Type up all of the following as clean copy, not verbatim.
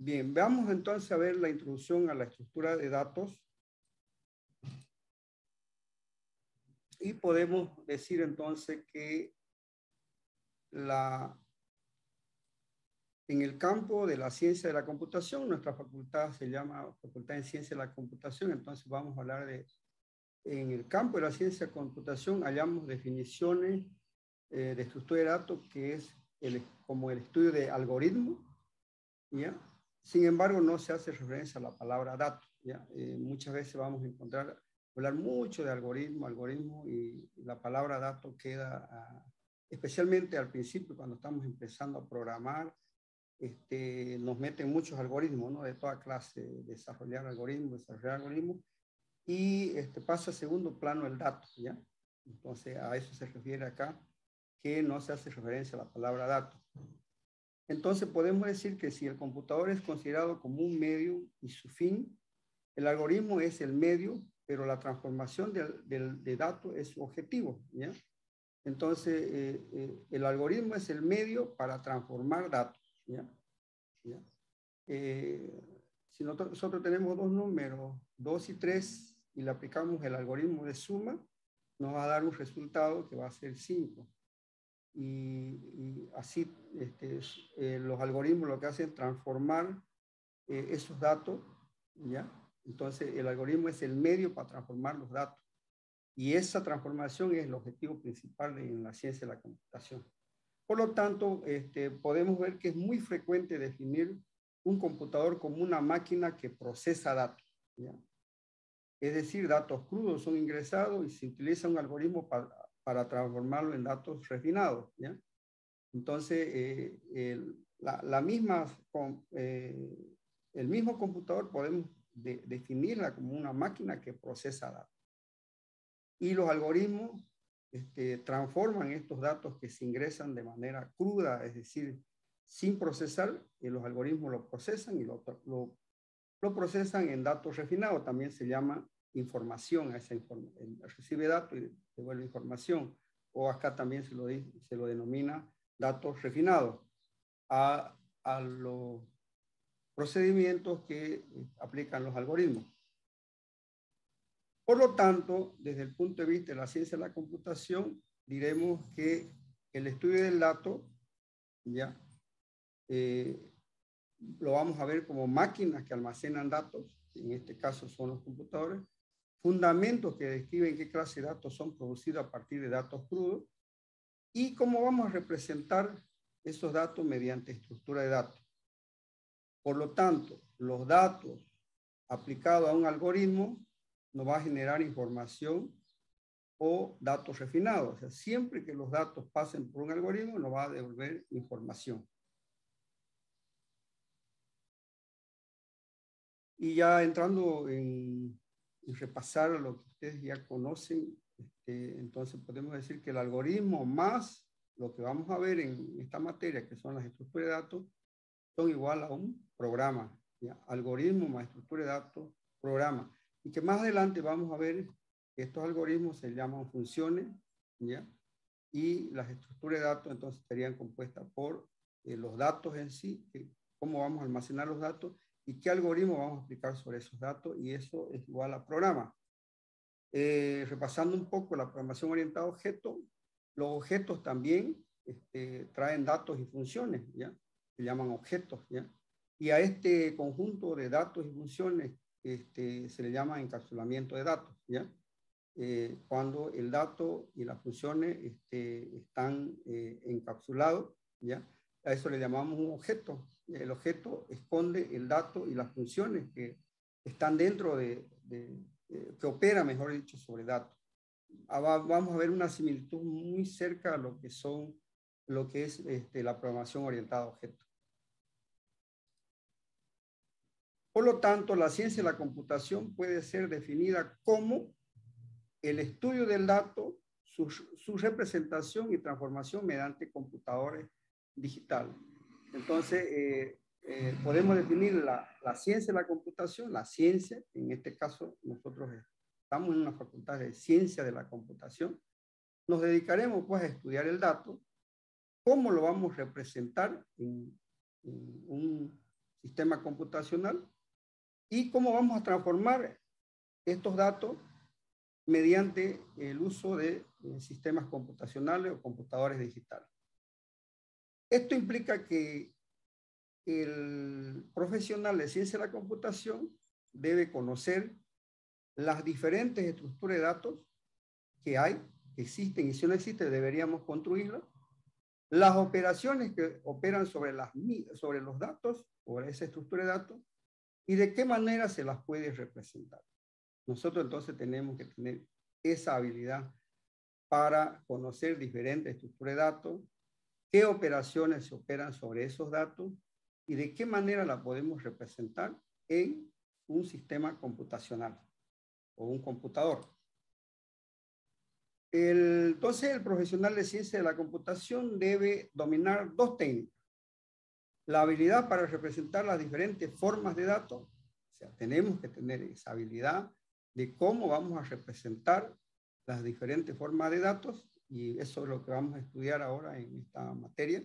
Bien, veamos entonces a ver la introducción a la estructura de datos. Y podemos decir entonces que en el campo de la ciencia de la computación, nuestra facultad se llama Facultad en Ciencia de la Computación, entonces vamos a hablar de, en el campo de la ciencia de la computación, hallamos definiciones de estructura de datos que es como el estudio de algoritmos, ¿ya? Sin embargo, no se hace referencia a la palabra dato, ¿ya? Muchas veces vamos a hablar mucho de algoritmo, y la palabra dato queda, especialmente al principio, cuando estamos empezando a programar, nos meten muchos algoritmos, ¿no? De toda clase, desarrollar algoritmos, y pasa a segundo plano el dato, ¿ya? Entonces, a eso se refiere acá, que no se hace referencia a la palabra dato. Entonces, podemos decir que si el computador es considerado como un medio y su fin, el algoritmo es el medio, pero la transformación de datos es su objetivo, ¿ya? Entonces, el algoritmo es el medio para transformar datos, ¿ya? ¿Ya? Si nosotros tenemos dos números, 2 y 3, y le aplicamos el algoritmo de suma, nos va a dar un resultado que va a ser 5. Y así los algoritmos lo que hacen es transformar esos datos, ¿ya? Entonces, el algoritmo es el medio para transformar los datos. Y esa transformación es el objetivo principal en la ciencia de la computación. Por lo tanto, podemos ver que es muy frecuente definir un computador como una máquina que procesa datos, ¿ya? Es decir, datos crudos son ingresados y se utiliza un algoritmo para transformarlo en datos refinados, ¿ya? Entonces, el mismo computador podemos definirla como una máquina que procesa datos. Y los algoritmos transforman estos datos que se ingresan de manera cruda, es decir, sin procesar, y los algoritmos lo procesan y lo procesan en datos refinados. También se llama información, recibe datos y devuelve información. O acá también se lo denomina datos refinados a los procedimientos que aplican los algoritmos. Por lo tanto, desde el punto de vista de la ciencia de la computación, diremos que el estudio del dato, ¿ya? Lo vamos a ver como máquinas que almacenan datos, en este caso son los computadores, fundamentos que describen qué clase de datos son producidos a partir de datos crudos, y cómo vamos a representar esos datos mediante estructura de datos. Por lo tanto, los datos aplicados a un algoritmo nos va a generar información o datos refinados. O sea, siempre que los datos pasen por un algoritmo, nos va a devolver información. Y ya entrando en repasar lo que ustedes ya conocen, entonces podemos decir que el algoritmo más lo que vamos a ver en esta materia, que son las estructuras de datos, son igual a un programa, ¿ya? Algoritmo más estructura de datos, programa. Y que más adelante vamos a ver que estos algoritmos se llaman funciones, ¿ya? Y las estructuras de datos entonces estarían compuestas por los datos en sí, cómo vamos a almacenar los datos y qué algoritmo vamos a aplicar sobre esos datos, y eso es igual a programa. Repasando un poco la programación orientada a objetos, los objetos también traen datos y funciones, ¿ya? Se llaman objetos, ¿ya? Y a este conjunto de datos y funciones se le llama encapsulamiento de datos, ¿ya? Cuando el dato y las funciones están encapsulados, ¿ya? A eso le llamamos un objeto. El objeto esconde el dato y las funciones que están dentro que opera, mejor dicho, sobre datos. Vamos a ver una similitud muy cerca a lo que es la programación orientada a objetos. Por lo tanto, la ciencia de la computación puede ser definida como el estudio del dato, su representación y transformación mediante computadores digitales. Entonces, podemos definir la ciencia de la computación, la ciencia, en este caso nosotros estamos en una facultad de ciencia de la computación, nos dedicaremos pues a estudiar el dato, cómo lo vamos a representar en un sistema computacional y cómo vamos a transformar estos datos mediante el uso de sistemas computacionales o computadores digitales. Esto implica que el profesional de ciencia de la computación debe conocer las diferentes estructuras de datos que hay, que existen, y si no existen deberíamos construirlas, las operaciones que operan sobre los datos, sobre esa estructura de datos, y de qué manera se las puede representar. Nosotros entonces tenemos que tener esa habilidad para conocer diferentes estructuras de datos, qué operaciones se operan sobre esos datos y de qué manera la podemos representar en un sistema computacional o un computador. Entonces, el profesional de ciencia de la computación debe dominar dos técnicas. La habilidad para representar las diferentes formas de datos, o sea, tenemos que tener esa habilidad de cómo vamos a representar las diferentes formas de datos, y eso es lo que vamos a estudiar ahora en esta materia,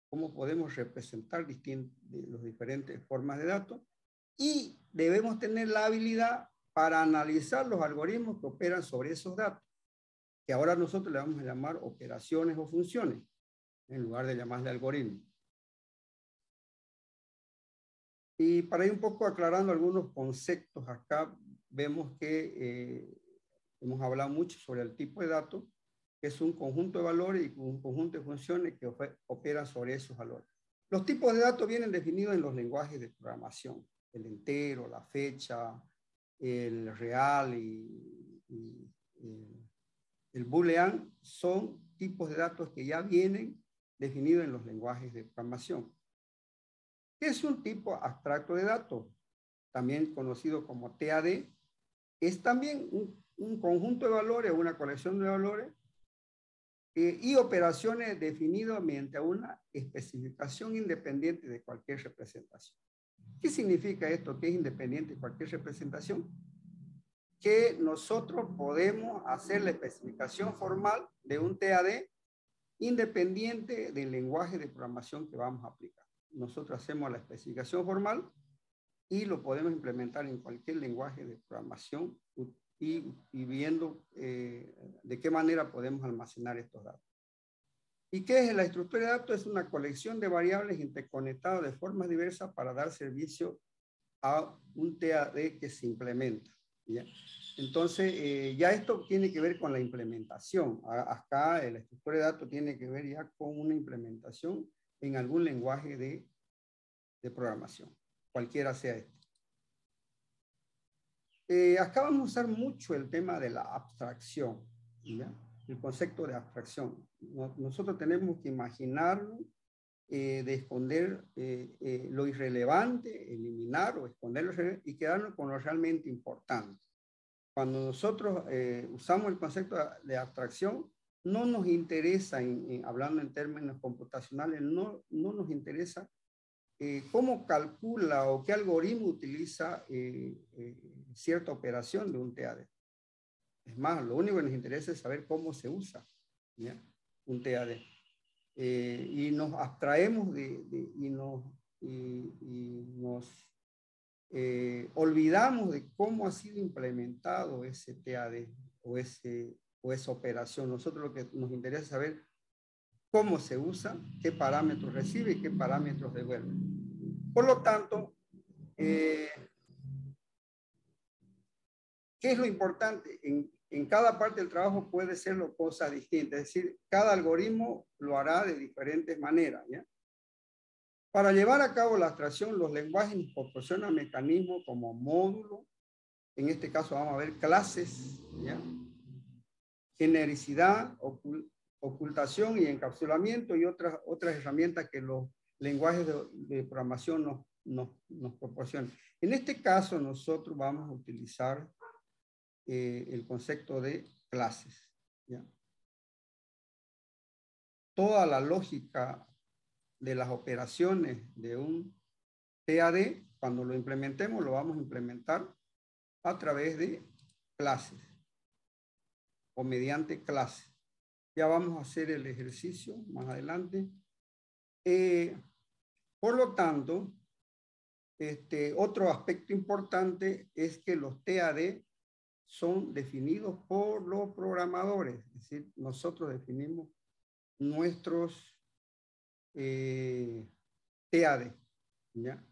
cómo podemos representar las diferentes formas de datos, y debemos tener la habilidad para analizar los algoritmos que operan sobre esos datos, que ahora nosotros le vamos a llamar operaciones o funciones, en lugar de llamarle algoritmos. Y para ir un poco aclarando algunos conceptos, acá vemos que hemos hablado mucho sobre el tipo de datos, que es un conjunto de valores y un conjunto de funciones que operan sobre esos valores. Los tipos de datos vienen definidos en los lenguajes de programación, el entero, la fecha, el real y el boolean son tipos de datos que ya vienen definidos en los lenguajes de programación. ¿Qué es un tipo abstracto de datos? También conocido como TAD. Es también un conjunto de valores, una colección de valores y operaciones definidas mediante una especificación independiente de cualquier representación. ¿Qué significa esto? Que es independiente de cualquier representación. Que nosotros podemos hacer la especificación formal de un TAD independiente del lenguaje de programación que vamos a aplicar. Nosotros hacemos la especificación formal y lo podemos implementar en cualquier lenguaje de programación y viendo de qué manera podemos almacenar estos datos. ¿Y qué es la estructura de datos? Es una colección de variables interconectadas de formas diversas para dar servicio a un TAD que se implementa, ¿ya? Entonces, ya esto tiene que ver con la implementación. Acá la estructura de datos tiene que ver ya con una implementación en algún lenguaje de programación, cualquiera sea este. Acá vamos a usar mucho el tema de la abstracción, ¿ya? El concepto de abstracción. Nosotros tenemos que imaginarnos de esconder lo irrelevante, eliminar o esconder y quedarnos con lo realmente importante. Cuando nosotros usamos el concepto de abstracción, no nos interesa, hablando en términos computacionales, no nos interesa cómo calcula o qué algoritmo utiliza cierta operación de un TAD. Es más, lo único que nos interesa es saber cómo se usa, ¿ya? Un TAD. Y nos abstraemos y nos olvidamos de cómo ha sido implementado ese TAD o esa operación. Nosotros lo que nos interesa es saber cómo se usa, qué parámetros recibe y qué parámetros devuelve. Por lo tanto, ¿qué es lo importante? En cada parte del trabajo puede ser cosas distintas, es decir, cada algoritmo lo hará de diferentes maneras, ¿ya? Para llevar a cabo la abstracción, los lenguajes nos proporcionan mecanismos como módulos, en este caso vamos a ver clases, ¿ya? Genericidad, ocultación y encapsulamiento y otras herramientas que los lenguajes de programación nos proporcionan. En este caso nosotros vamos a utilizar el concepto de clases, ¿ya? Toda la lógica de las operaciones de un TAD, cuando lo implementemos, lo vamos a implementar a través de clases o mediante clases. Ya vamos a hacer el ejercicio más adelante. Por lo tanto, Otro aspecto importante es que los TAD son definidos por los programadores, es decir, nosotros definimos nuestros TAD, ¿ya?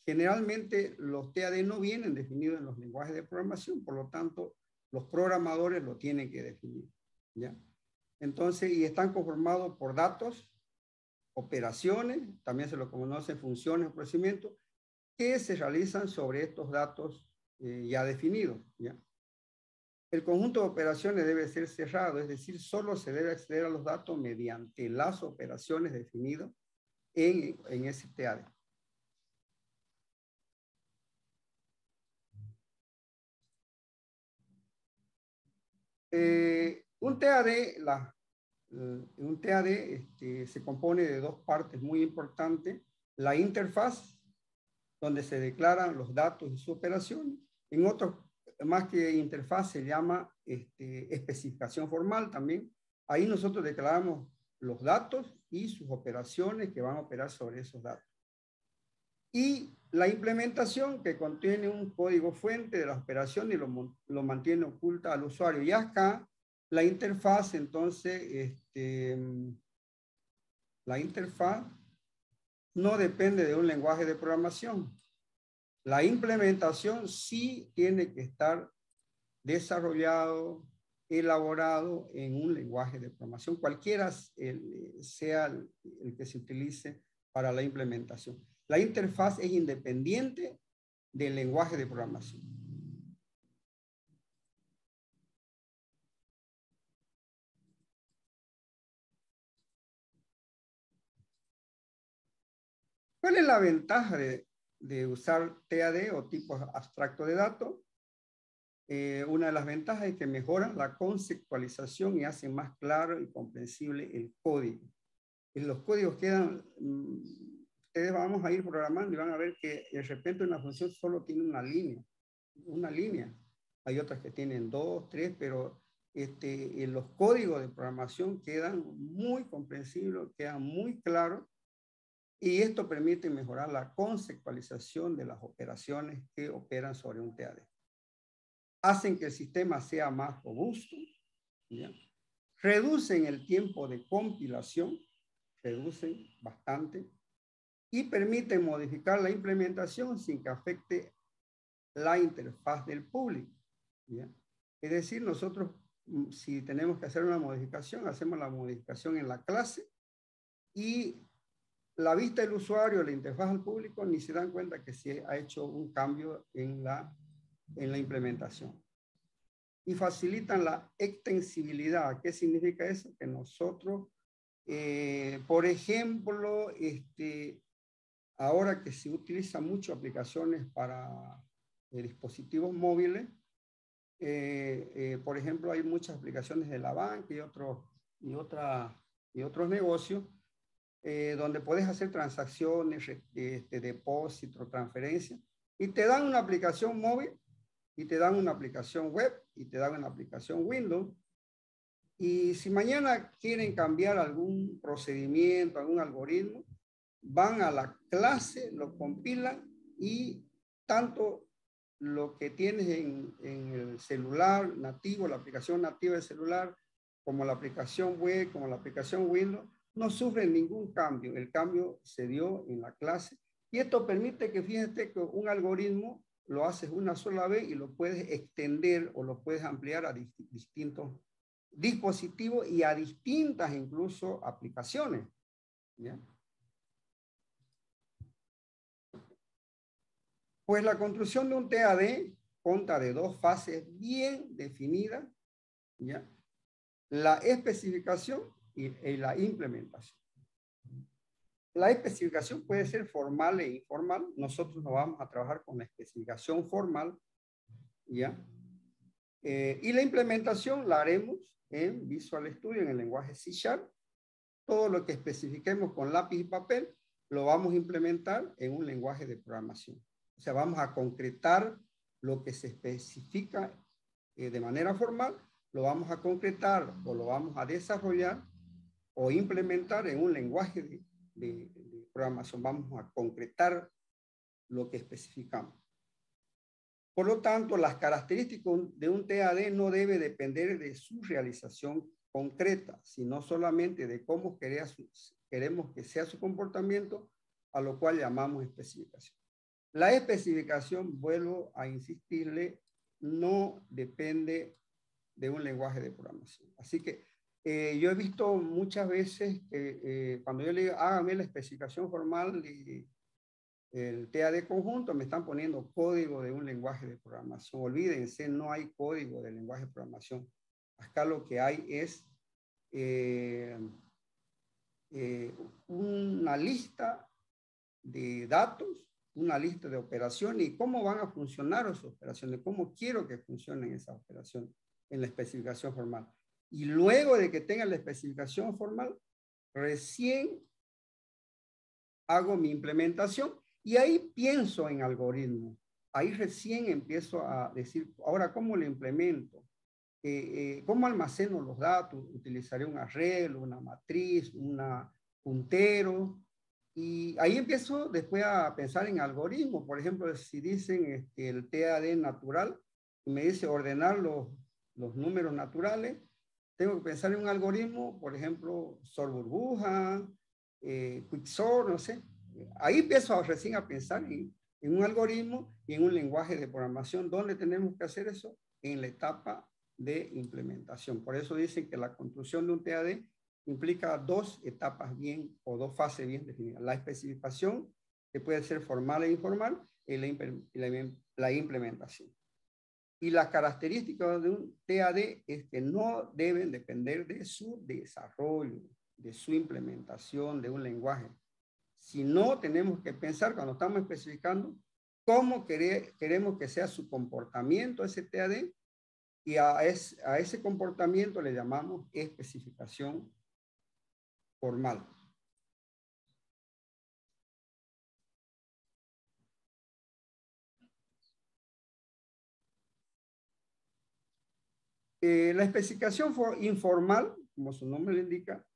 Generalmente los TAD no vienen definidos en los lenguajes de programación, por lo tanto, los programadores lo tienen que definir, ¿ya? Entonces, y están conformados por datos, operaciones, también se lo conocen funciones o procedimientos, que se realizan sobre estos datos ya definidos, ¿ya? El conjunto de operaciones debe ser cerrado, es decir, solo se debe acceder a los datos mediante las operaciones definidas en ese TAD. Un TAD se compone de dos partes muy importantes. La interfaz, donde se declaran los datos y su operación. En otros, más que interfaz, se llama especificación formal también. Ahí nosotros declaramos los datos y sus operaciones que van a operar sobre esos datos. Y la implementación, que contiene un código fuente de la operación y lo mantiene oculta al usuario. Y acá la interfaz, entonces, la interfaz no depende de un lenguaje de programación. La implementación sí tiene que estar desarrollado, elaborado en un lenguaje de programación, cualquiera sea el que se utilice para la implementación. La interfaz es independiente del lenguaje de programación. ¿Cuál es la ventaja de usar TAD o tipos abstractos de datos? Una de las ventajas es que mejoran la conceptualización y hacen más claro y comprensible el código. Y los códigos quedan, ustedes vamos a ir programando y van a ver que de repente una función solo tiene una línea. Hay otras que tienen 2, 3, pero los códigos de programación quedan muy comprensibles, quedan muy claros, y esto permite mejorar la conceptualización de las operaciones que operan sobre un TAD. Hacen que el sistema sea más robusto, ¿ya? Reducen el tiempo de compilación, reducen bastante, y permiten modificar la implementación sin que afecte la interfaz del público, ¿ya? Es decir, nosotros, si tenemos que hacer una modificación, hacemos la modificación en la clase, y la vista del usuario, la interfaz al público, ni se dan cuenta que se ha hecho un cambio en la implementación. Y facilitan la extensibilidad. ¿Qué significa eso? Que nosotros, por ejemplo, ahora que se utilizan mucho aplicaciones para dispositivos móviles, por ejemplo, hay muchas aplicaciones de la banca y otros negocios, donde puedes hacer transacciones, depósitos, transferencias, y te dan una aplicación móvil, y te dan una aplicación web, y te dan una aplicación Windows. Y si mañana quieren cambiar algún procedimiento, algún algoritmo, van a la clase, lo compilan, y tanto lo que tienes en el celular nativo, la aplicación nativa del celular, como la aplicación web, como la aplicación Windows, no sufren ningún cambio. El cambio se dio en la clase. Y esto permite que, fíjate, que un algoritmo lo haces una sola vez y lo puedes extender o lo puedes ampliar a distintos dispositivos y a distintas incluso aplicaciones, ¿ya? Pues la construcción de un TAD consta de dos fases bien definidas, ¿ya? La especificación y la implementación. La especificación puede ser formal e informal. Nosotros nos vamos a trabajar con la especificación formal, ¿ya? Y la implementación la haremos en Visual Studio, en el lenguaje C#. Todo lo que especifiquemos con lápiz y papel lo vamos a implementar en un lenguaje de programación. O sea, vamos a concretar lo que se especifica de manera formal, lo vamos a concretar o lo vamos a desarrollar o implementar en un lenguaje de programación. Vamos a concretar lo que especificamos. Por lo tanto, las características de un TAD no debe depender de su realización concreta, sino solamente de cómo queremos que sea su comportamiento, a lo cual llamamos especificación. La especificación, vuelvo a insistirle, no depende de un lenguaje de programación. Así que yo he visto muchas veces que cuando yo le digo, hágame la especificación formal y el TAD conjunto, me están poniendo código de un lenguaje de programación. Olvídense, no hay código de lenguaje de programación. Acá lo que hay es una lista de datos, una lista de operaciones y cómo van a funcionar esas operaciones, cómo quiero que funcionen esas operaciones en la especificación formal. Y luego de que tenga la especificación formal, recién hago mi implementación y ahí pienso en algoritmos. Ahí recién empiezo a decir, ahora, ¿cómo lo implemento? ¿Cómo almaceno los datos? Utilizaré un arreglo, una matriz, un puntero. Y ahí empiezo después a pensar en algoritmos. Por ejemplo, si dicen el TAD natural, y me dice ordenar los números naturales, tengo que pensar en un algoritmo, por ejemplo, SOR burbuja, Quicksort, no sé. Ahí empiezo recién a pensar en un algoritmo y en un lenguaje de programación. ¿Dónde tenemos que hacer eso? En la etapa de implementación. Por eso dicen que la construcción de un TAD implica dos etapas bien o dos fases bien definidas. La especificación, que puede ser formal e informal, y la implementación. Y las características de un TAD es que no deben depender de su desarrollo, de su implementación de un lenguaje. Sino tenemos que pensar cuando estamos especificando cómo queremos que sea su comportamiento ese TAD y a ese comportamiento le llamamos especificación formal. La especificación informal, como su nombre le indica,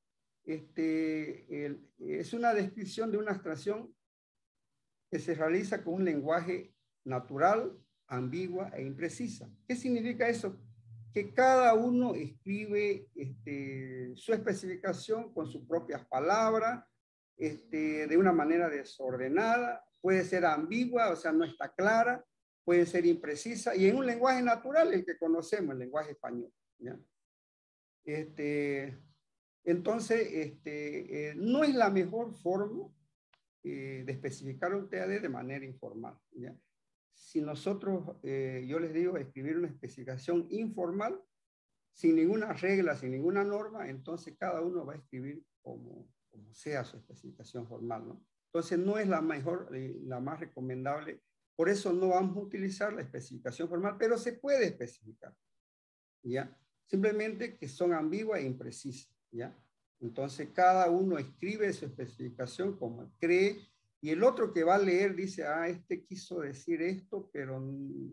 es una descripción de una abstracción que se realiza con un lenguaje natural, ambigua e imprecisa. ¿Qué significa eso? Que cada uno escribe su especificación con sus propias palabras, de una manera desordenada, puede ser ambigua, o sea, no está clara, puede ser imprecisa, y en un lenguaje natural, el que conocemos, el lenguaje español. ¿Ya? Entonces, no es la mejor forma de especificar un TAD de manera informal. ¿Ya? Si nosotros, yo les digo, escribir una especificación informal, sin ninguna regla, sin ninguna norma, entonces cada uno va a escribir como sea su especificación formal, ¿no? Entonces no es la mejor, la más recomendable. Por eso no vamos a utilizar la especificación formal, pero se puede especificar, ¿ya? Simplemente que son ambiguas e imprecisas, ¿ya? Entonces cada uno escribe su especificación como cree y el otro que va a leer dice, este quiso decir esto, pero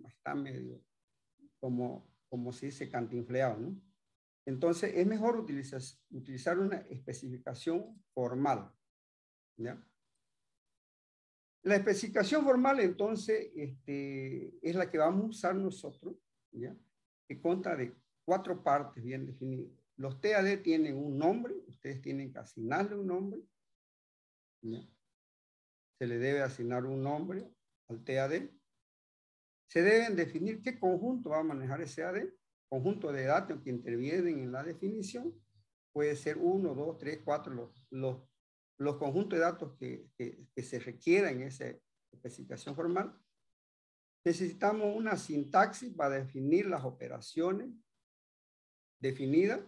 está medio como se dice cantinfleado, ¿no? Entonces es mejor utilizar una especificación formal, ¿ya? La especificación formal entonces es la que vamos a usar nosotros, ¿ya? Que consta de 4 partes bien definidas. Los TAD tienen un nombre, ustedes tienen que asignarle un nombre, ¿ya? Se le debe asignar un nombre al TAD. Se deben definir qué conjunto va a manejar ese AD, conjunto de datos que intervienen en la definición. Puede ser 1, 2, 3, 4, los conjuntos de datos que se requieran en esa especificación formal. Necesitamos una sintaxis para definir las operaciones definidas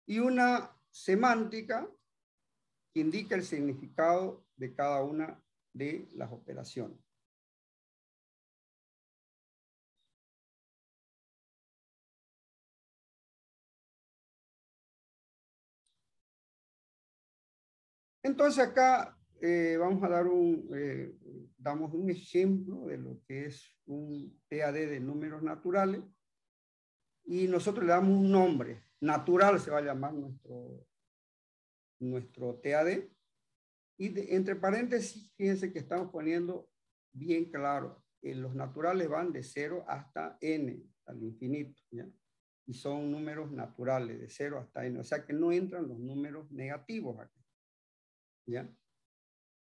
y una semántica que indica el significado de cada una de las operaciones. Entonces acá vamos a dar damos un ejemplo de lo que es un TAD de números naturales y nosotros le damos un nombre. Natural se va a llamar nuestro TAD y entre paréntesis, fíjense que estamos poniendo bien claro. Los naturales van de 0 hasta n, al infinito, ¿ya? Y son números naturales, de 0 hasta n. O sea que no entran los números negativos aquí, ¿ya?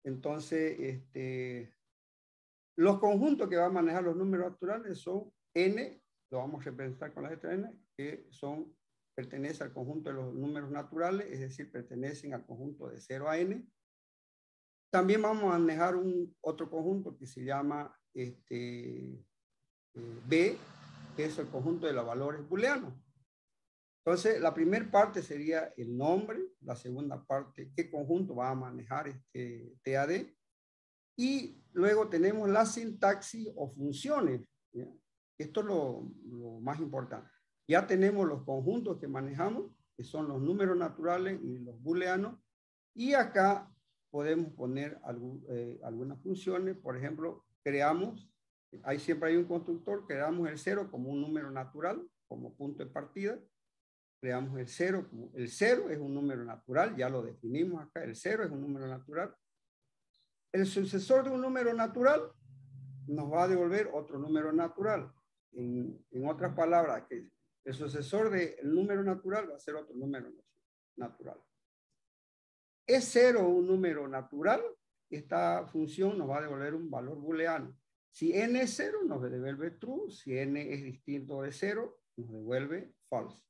Entonces, los conjuntos que van a manejar los números naturales son n, lo vamos a representar con la letra n, que pertenece al conjunto de los números naturales, es decir, pertenecen al conjunto de 0 a n. También vamos a manejar otro conjunto que se llama B, que es el conjunto de los valores booleanos. Entonces, la primera parte sería el nombre, la segunda parte, qué conjunto va a manejar este TAD, y luego tenemos la sintaxis o funciones, ¿ya? Esto es lo más importante. Ya tenemos los conjuntos que manejamos, que son los números naturales y los booleanos, y acá podemos poner algunas funciones. Por ejemplo, siempre hay un constructor, creamos el 0 como un número natural, como punto de partida. Creamos el 0, el 0 es un número natural, ya lo definimos acá, el 0 es un número natural. El sucesor de un número natural nos va a devolver otro número natural. En otras palabras, que el sucesor del número natural va a ser otro número natural. ¿Es 0 un número natural? Esta función nos va a devolver un valor booleano. Si n es 0, nos devuelve true. Si n es distinto de 0, nos devuelve false.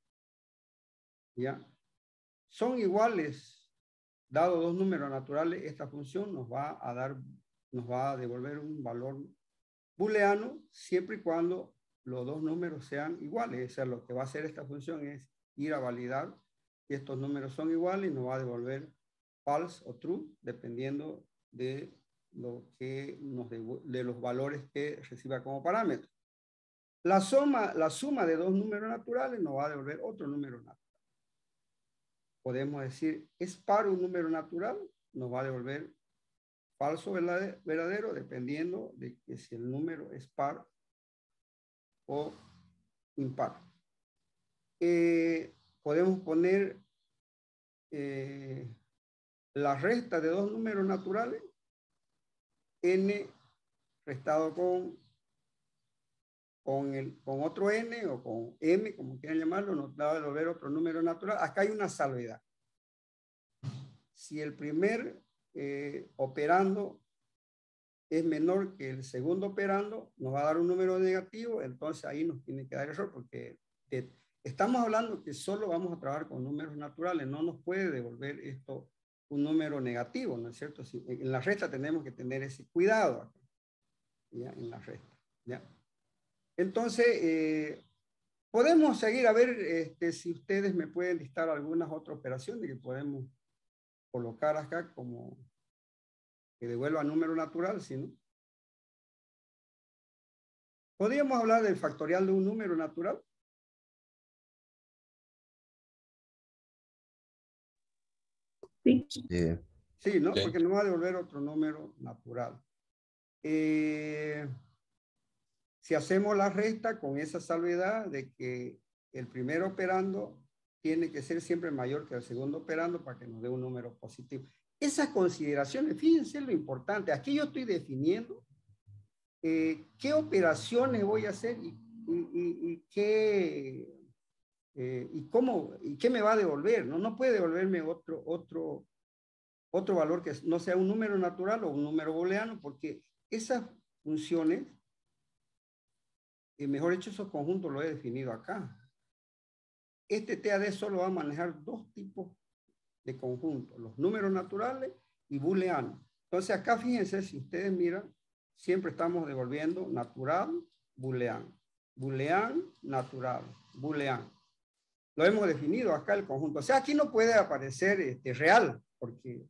¿Ya? Son iguales. Dado dos números naturales, esta función nos va a devolver un valor booleano siempre y cuando los dos números sean iguales. O sea, lo que va a hacer esta función es ir a validar que estos números son iguales y nos va a devolver false o true, dependiendo de de los valores que reciba como parámetro. La suma de dos números naturales nos va a devolver otro número natural. Podemos decir, ¿es par un número natural? Nos va a devolver falso verdadero, dependiendo de que si el número es par o impar. Podemos poner la resta de dos números naturales, n restado con otro n o con m, como quieran llamarlo, nos va a devolver otro número natural. Acá hay una salvedad. Si el primer operando es menor que el segundo operando, nos va a dar un número negativo, entonces ahí nos tiene que dar error, porque estamos hablando que solo vamos a trabajar con números naturales, no nos puede devolver esto un número negativo, ¿no es cierto? En la resta tenemos que tener ese cuidado acá, ¿ya? En la resta, ¿ya? Entonces, podemos seguir a ver si ustedes me pueden listar algunas otras operaciones que podemos colocar acá como que devuelva número natural, ¿sí, no? ¿Podríamos hablar del factorial de un número natural? Sí. Sí, ¿no? Sí. Porque nos va a devolver otro número natural. Si hacemos la resta con esa salvedad de que el primer operando tiene que ser siempre mayor que el segundo operando para que nos dé un número positivo. Esas consideraciones, fíjense lo importante. Aquí yo estoy definiendo qué operaciones voy a hacer y qué me va a devolver, ¿no? No puede devolverme otro valor que no sea un número natural o un número booleano, porque esas funciones, mejor dicho, esos conjuntos lo he definido acá. Este TAD solo va a manejar dos tipos de conjuntos, los números naturales y booleanos. Entonces acá fíjense, si ustedes miran, siempre estamos devolviendo natural, booleano. Boolean, natural, booleano. Lo hemos definido acá el conjunto. O sea, aquí no puede aparecer real, porque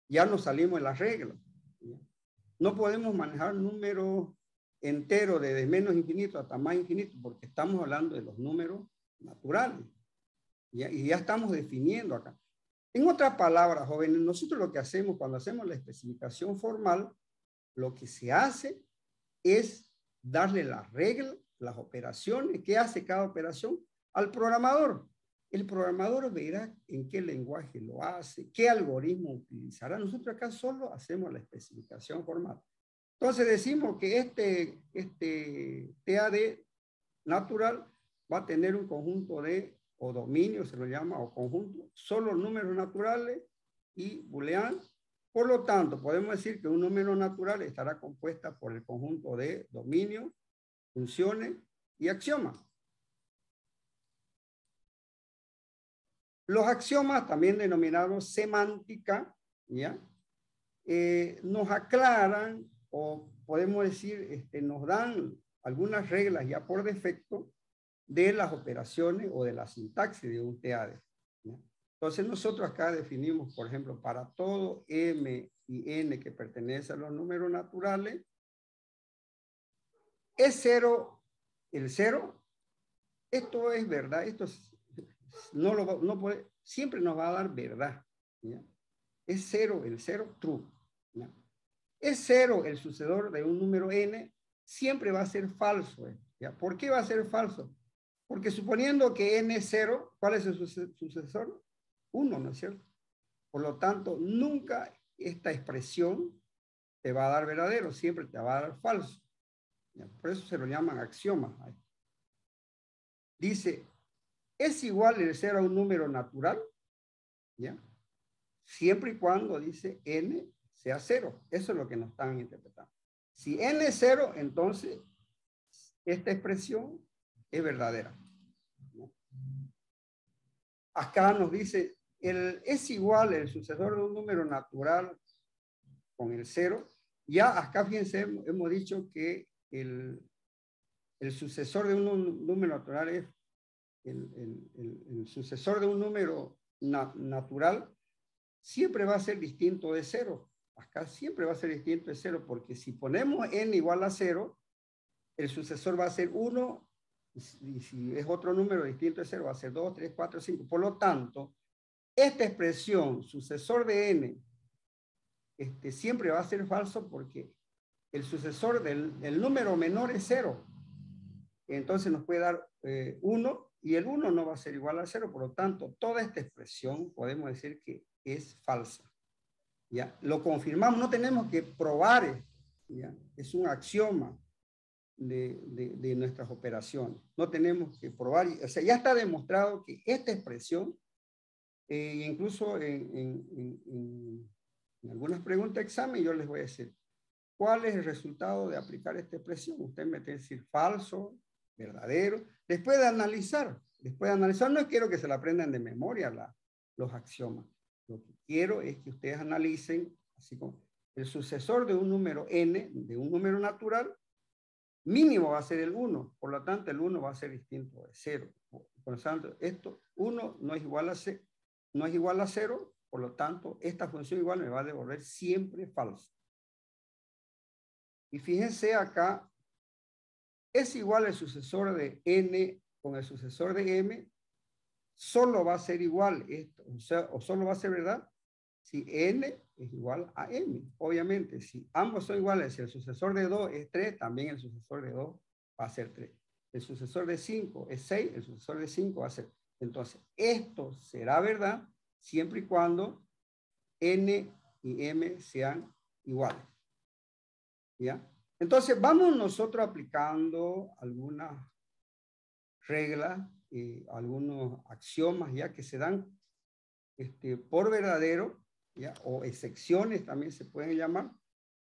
ya nos salimos de las reglas. No podemos manejar números enteros desde menos infinito hasta más infinito, porque estamos hablando de los números naturales. Y ya estamos definiendo acá. En otras palabras, jóvenes, nosotros lo que hacemos cuando hacemos la especificación formal, lo que se hace es darle las reglas, las operaciones, qué hace cada operación al programador. El programador verá en qué lenguaje lo hace, qué algoritmo utilizará. Nosotros acá solo hacemos la especificación formal. Entonces decimos que este TAD natural va a tener un conjunto de, o dominio se lo llama, o conjunto, solo números naturales y boolean. Por lo tanto, podemos decir que un número natural estará compuesta por el conjunto de dominio, funciones y axiomas. Los axiomas, también denominados semántica, ¿ya? Nos aclaran, o podemos decir, nos dan algunas reglas ya por defecto de las operaciones o de la sintaxis de un TAD, ¿ya? Entonces nosotros acá definimos, por ejemplo, para todo M y N que pertenece a los números naturales, es cero el cero. Esto es verdad, esto es, no puede, siempre nos va a dar verdad, ¿ya? Es cero el cero, true, ¿ya? Es cero el sucedor de un número N, siempre va a ser falso, ¿ya? ¿Por qué va a ser falso? Porque suponiendo que N es cero, ¿cuál es el sucesor? 1, ¿no es cierto? Por lo tanto, nunca esta expresión te va a dar verdadero, siempre te va a dar falso, ¿ya? Por eso se lo llaman axiomas. Dice, ¿es igual el cero a un número natural? ¿Ya? Siempre y cuando dice N sea cero. Eso es lo que nos están interpretando. Si N es cero, entonces esta expresión es verdadera, ¿no? Acá nos dice, es igual el sucesor de un número natural con el cero. Ya acá, fíjense, hemos dicho que el sucesor de un número natural es el sucesor de un número natural siempre va a ser distinto de cero. Acá siempre va a ser distinto de cero, porque si ponemos n igual a 0, el sucesor va a ser 1, y si es otro número distinto de 0, va a ser 2, 3, 4, 5. Por lo tanto, esta expresión, sucesor de n, siempre va a ser falso porque el sucesor del número menor es 0. Entonces nos puede dar 1, y el 1 no va a ser igual a 0. Por lo tanto, toda esta expresión podemos decir que es falsa, ¿ya? Lo confirmamos, no tenemos que probar, ¿ya? Es un axioma de nuestras operaciones. No tenemos que probar, o sea, ya está demostrado que esta expresión, incluso en algunas preguntas de examen, yo les voy a decir, ¿cuál es el resultado de aplicar esta expresión? Usted me tiene que decir falso, verdadero, después de analizar, no quiero que se la aprendan de memoria los axiomas. Lo que quiero es que ustedes analicen, así como el sucesor de un número n, de un número natural, mínimo va a ser el 1, por lo tanto el 1 va a ser distinto de 0. Por lo tanto, esto 1 no es igual a 0, por lo tanto esta función igual me va a devolver siempre falso. Y fíjense acá, es igual el sucesor de n con el sucesor de m, solo va a ser igual esto, o solo va a ser verdad si n es igual a m. Obviamente, si ambos son iguales, si el sucesor de 2 es 3, también el sucesor de 2 va a ser 3. El sucesor de 5 es 6, el sucesor de 5 va a ser. Entonces, esto será verdad siempre y cuando n y m sean iguales, ¿ya? Entonces, vamos nosotros aplicando algunas reglas, algunos axiomas ya que se dan por verdadero, ¿ya? O excepciones también se pueden llamar,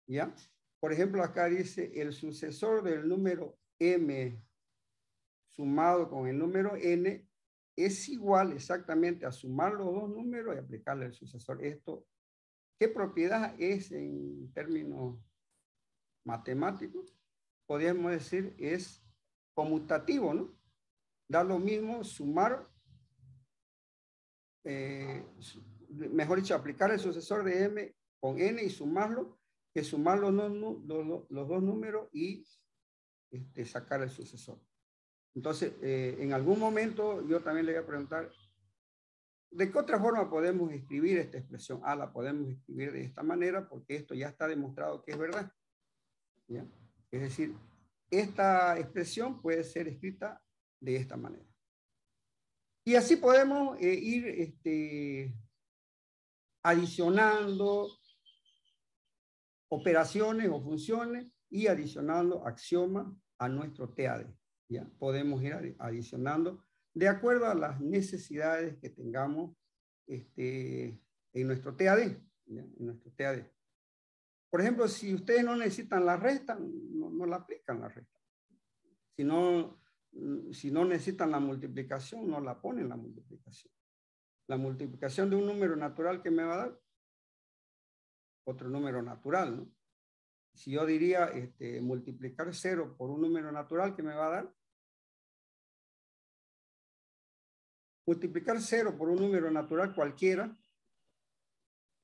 ¿ya? Por ejemplo, acá dice el sucesor del número m sumado con el número n es igual exactamente a sumar los dos números y aplicarle el sucesor. Esto, ¿qué propiedad es en términos matemáticos? Podríamos decir es conmutativo, ¿no? Da lo mismo sumar, mejor dicho, aplicar el sucesor de m con n y sumarlo, que sumar los dos números y sacar el sucesor. Entonces, en algún momento yo también le voy a preguntar, ¿de qué otra forma podemos escribir esta expresión? La podemos escribir de esta manera porque esto ya está demostrado que es verdad, ¿ya? Es decir, esta expresión puede ser escrita de esta manera. Y así podemos ir, adicionando operaciones o funciones y adicionando axiomas a nuestro TAD. ¿Ya? Podemos ir adicionando de acuerdo a las necesidades que tengamos en nuestro TAD. ¿Ya? En nuestro TAD. Por ejemplo, si ustedes no necesitan la resta, no la aplican la resta. Si no necesitan la multiplicación, no la ponen la multiplicación. La multiplicación de un número natural que me va a dar otro número natural, ¿no? Si yo diría multiplicar 0 por un número natural, ¿qué me va a dar? Multiplicar 0 por un número natural cualquiera,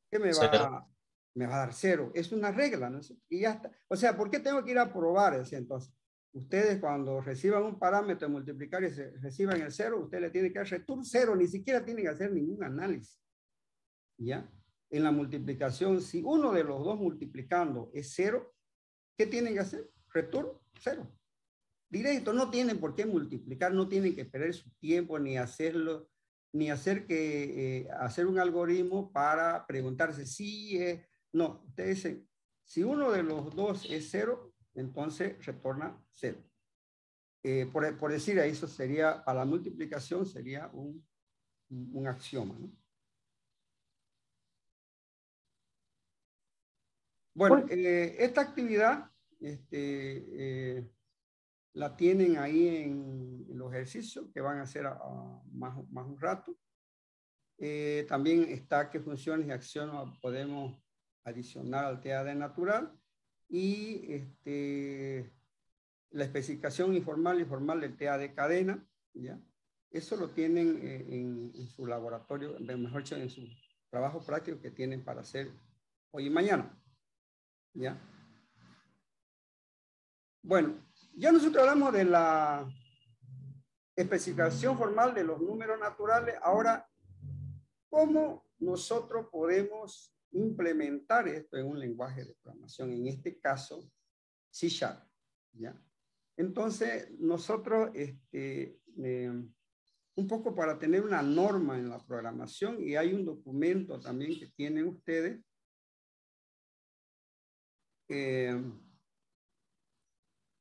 ¿qué me va a dar? 0. Es una regla, ¿no? Y ya está. O sea, ¿por qué tengo que ir a probar? Entonces, ustedes cuando reciban un parámetro de multiplicar y reciban el 0, usted le tiene que dar return 0, ni siquiera tiene que hacer ningún análisis. ¿Ya? En la multiplicación, si uno de los dos multiplicando es 0, ¿qué tienen que hacer? Return 0. Directo, no tienen por qué multiplicar, no tienen que perder su tiempo ni hacerlo, ni hacer un algoritmo para preguntarse si no, ustedes dicen, si uno de los dos es 0, entonces retorna 0. Por decir, eso sería, para la multiplicación sería un axioma, ¿no? Bueno, esta actividad la tienen ahí en los ejercicios que van a hacer más un rato. También está qué funciones y acciones podemos adicionar al TAD natural y la especificación informal y formal del TAD cadena, ¿ya? Eso lo tienen en su laboratorio, mejor dicho, en su trabajo práctico que tienen para hacer hoy y mañana. ¿Ya? Bueno, ya nosotros hablamos de la especificación formal de los números naturales. Ahora, ¿cómo nosotros podemos implementar esto en un lenguaje de programación? En este caso, C#. ¿Ya? Entonces, nosotros, un poco para tener una norma en la programación, y hay un documento también que tienen ustedes,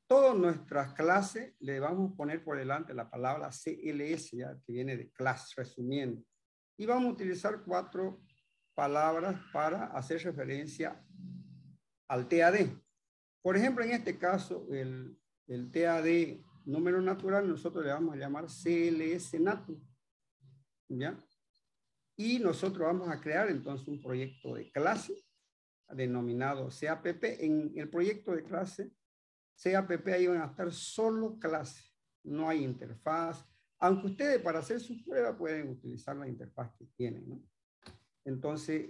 todas nuestras clases le vamos a poner por delante la palabra CLS, ya que viene de class, resumiendo. Y vamos a utilizar 4 palabras para hacer referencia al TAD. Por ejemplo, en este caso, el TAD número natural, nosotros le vamos a llamar CLS natu. ¿Ya? Y nosotros vamos a crear entonces un proyecto de clase denominado CAPP. En el proyecto de clase CAPP ahí van a estar solo clases, no hay interfaz, aunque ustedes para hacer sus pruebas pueden utilizar la interfaz que tienen, ¿no? Entonces,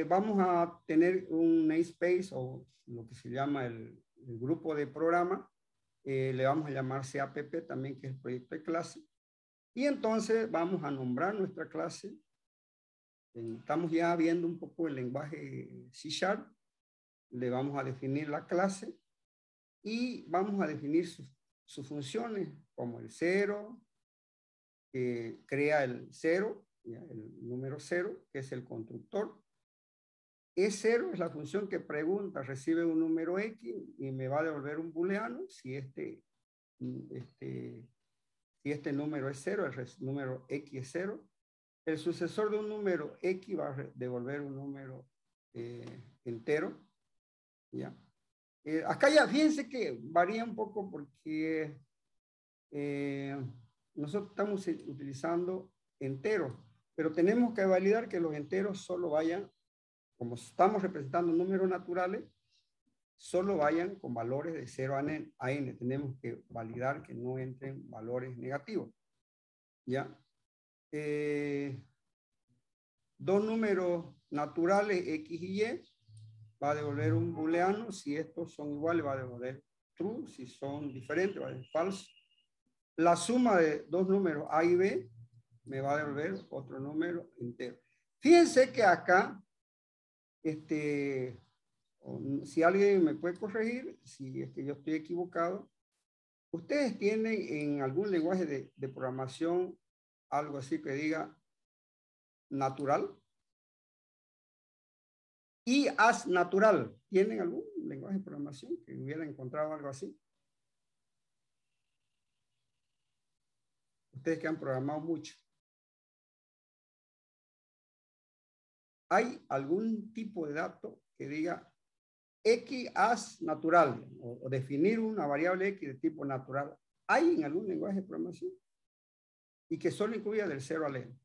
vamos a tener un namespace o lo que se llama el grupo de programa, le vamos a llamar CAPP también, que es el proyecto de clase, y entonces vamos a nombrar nuestra clase. Estamos ya viendo un poco el lenguaje C#, le vamos a definir la clase y vamos a definir sus funciones, como el 0, que crea el 0, el número 0, que es el constructor. E0 es la función que pregunta, recibe un número X y me va a devolver un booleano si este número es 0, el número X es 0. El sucesor de un número X va a devolver un número entero. ¿Ya? Acá ya, fíjense que varía un poco porque nosotros estamos utilizando enteros, pero tenemos que validar que los enteros solo vayan, como estamos representando números naturales, solo vayan con valores de 0 a n. Tenemos que validar que no entren valores negativos. ¿Ya? Dos números naturales X y Y va a devolver un booleano. Si estos son iguales, va a devolver true. Si son diferentes, va a devolver false. La suma de dos números A y B me va a devolver otro número entero. Fíjense que acá, si alguien me puede corregir, si es que yo estoy equivocado, ustedes tienen en algún lenguaje de programación algo así que diga natural. Y as natural. ¿Tienen algún lenguaje de programación que hubiera encontrado algo así? Ustedes que han programado mucho. ¿Hay algún tipo de dato que diga X as natural o definir una variable X de tipo natural? ¿Hay en algún lenguaje de programación? Y que solo incluya del 0 al n.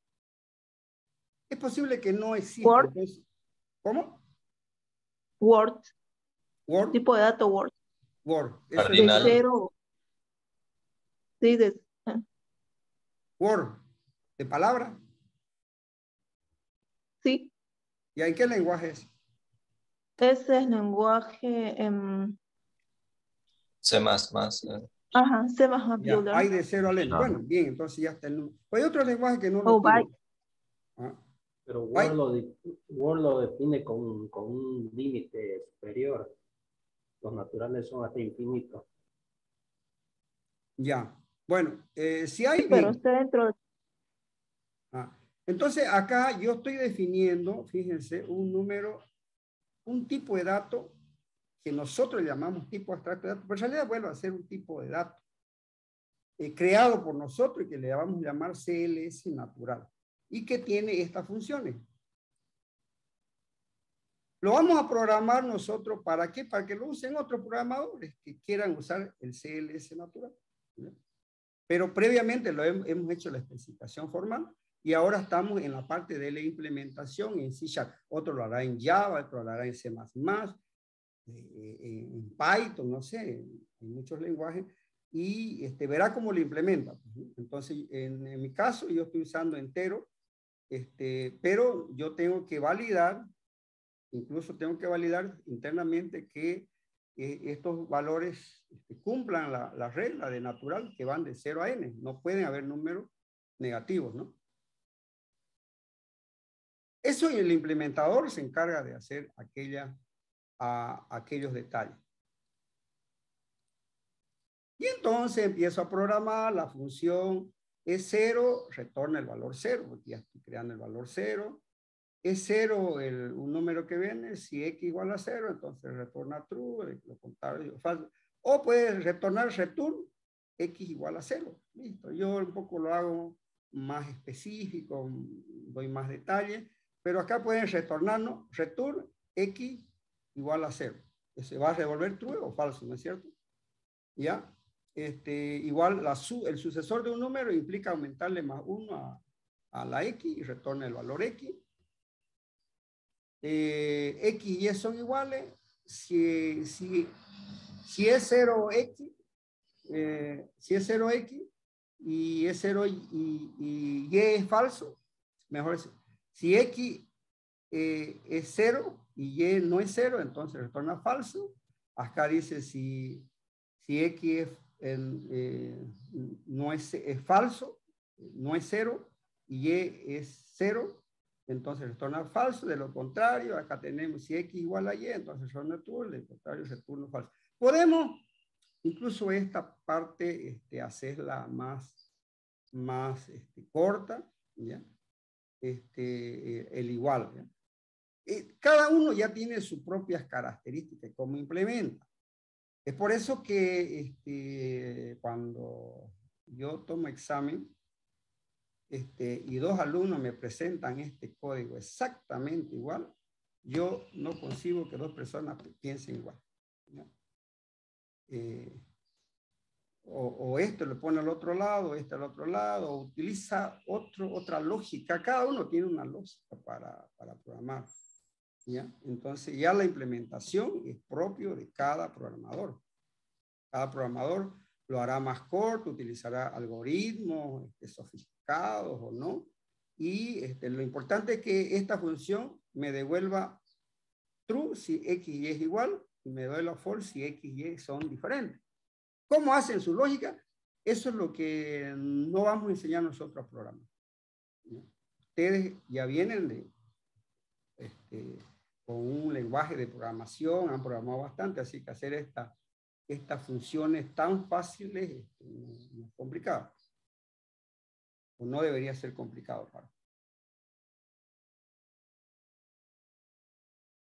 Es posible que no exista. Word. Entonces, ¿cómo? Word. Word. Tipo de dato Word. Word. Eso es De Cardinal. cero. Sí, de Word. ¿De palabra? sí. ¿Y en qué lenguaje es? Ese es lenguaje C++. ajá, C++ Ya, Builder. hay de 0 al n. Ah. Bueno, bien, entonces ya está el número. Pues hay otros lenguajes que no lo O byte. tienen. Ah, Pero Ay. Word lo define con un límite superior. Los naturales son hasta infinitos. Ya. Bueno, si hay, Pero bien. está dentro de... Ah, entonces acá yo estoy definiendo, fíjense, un número, un tipo de dato que nosotros llamamos tipo abstracto de datos, pero en realidad vuelve a ser un tipo de dato creado por nosotros y que le vamos a llamar CLS natural y que tiene estas funciones. Lo vamos a programar nosotros, ¿para qué? Para que lo usen otros programadores que quieran usar el CLS natural. ¿Ya? Pero previamente hemos hecho la especificación formal y ahora estamos en la parte de la implementación en C#. Otro lo hará en Java, otro lo hará en C++, en Python, no sé, en muchos lenguajes, y verá cómo lo implementa. Entonces, en mi caso, yo estoy usando entero, pero yo tengo que validar, incluso tengo que validar internamente que estos valores cumplan la regla de natural que van de 0 a n. No pueden haber números negativos, ¿no? Eso y el implementador se encarga de hacer aquellos detalles. Y entonces empiezo a programar la función E0, retorna el valor 0, porque ya estoy creando el valor 0. E0, un número que viene, si x igual a 0, entonces retorna true, lo contrario, falso. O puede retornar return, x igual a 0. Listo. Yo un poco lo hago más específico, doy más detalle, pero acá pueden retornarnos return x igual a 0. Se va a devolver true o falso, ¿no es cierto? ¿Ya? Igual el sucesor de un número implica aumentarle más 1 a la x y retorna el valor x. X y y son iguales. Si es 0x, si es 0x y es 0 y y es falso, mejor es, si x es 0 y y no es 0, entonces retorna falso. Acá dice si x no es falso, no es 0 y y es 0, entonces retorna falso. De lo contrario, acá tenemos si x igual a y, entonces retorna true, de lo contrario retorna falso. Podemos incluso esta parte hacerla más corta, ¿ya? El igual, ¿ya? Cada uno ya tiene sus propias características, cómo implementa. Es por eso que cuando yo tomo examen y dos alumnos me presentan este código exactamente igual, yo no consigo que dos personas piensen igual, ¿no? O esto lo pone al otro lado, este al otro lado, o utiliza otra lógica. Cada uno tiene una lógica para programar, ¿ya? Entonces ya la implementación es propio de cada programador. Cada programador lo hará más corto, utilizará algoritmos sofisticados o no. Y lo importante es que esta función me devuelva true si x y es igual y me devuelva false si x y y son diferentes. ¿Cómo hacen su lógica? Eso es lo que no vamos a enseñar nosotros a programar. Ustedes ya vienen con un lenguaje de programación, han programado bastante, así que hacer estas funciones tan fáciles no es complicado. o no debería ser complicado para